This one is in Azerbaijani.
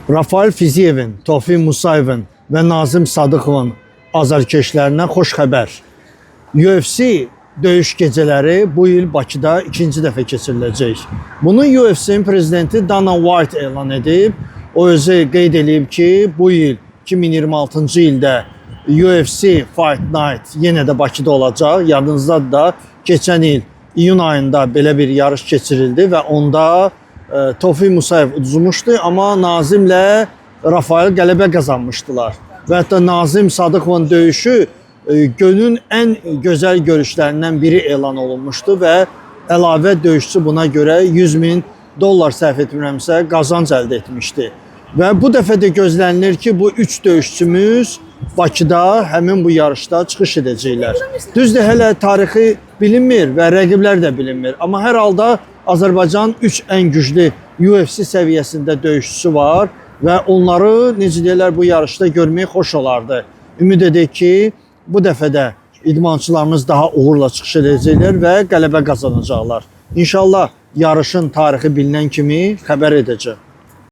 Rafael Fiziyevin, Tofiq Musayevin və Nazim Sadıqovun azarkeşlərindən xoş xəbər. UFC döyüş gecələri bu il Bakıda ikinci dəfə keçiriləcək. Bunu UFC-nin prezidenti Dana White elan edib. O özü qeyd edib ki, bu il 2026-cı ildə UFC Fight Night yenə də Bakıda olacaq. Yadınızdadır da, keçən il iyun ayında belə bir yarış keçirildi və onda Tofiq Musayev uduzmuşdu, amma Nazimlə Rafael qələbə qazanmışdılar. Və hətta Nazim Sadıqovun döyüşü günün ən gözəl görüşlərindən biri elan olunmuşdu və əlavə döyüşçü buna görə $100.000 sərf etmirəmsə qazanc əldə etmişdi. Və bu dəfə də gözlənilir ki, bu 3 döyüşçümüz Bakıda həmin bu yarışda çıxış edəcəklər. Düzdür, hələ tarixi bilinmir və rəqiblər də bilinmir. Amma hər halda Azərbaycan 3 ən güclü UFC səviyyəsində döyüşçüsü var və onları, necə deyirlər, bu yarışda görmək xoş olardı. Ümid edək ki, bu dəfə də idmançılarımız daha uğurla çıxış edəcəklər və qələbə qazanacaqlar. İnşallah yarışın tarixi bilinən kimi xəbər edəcək.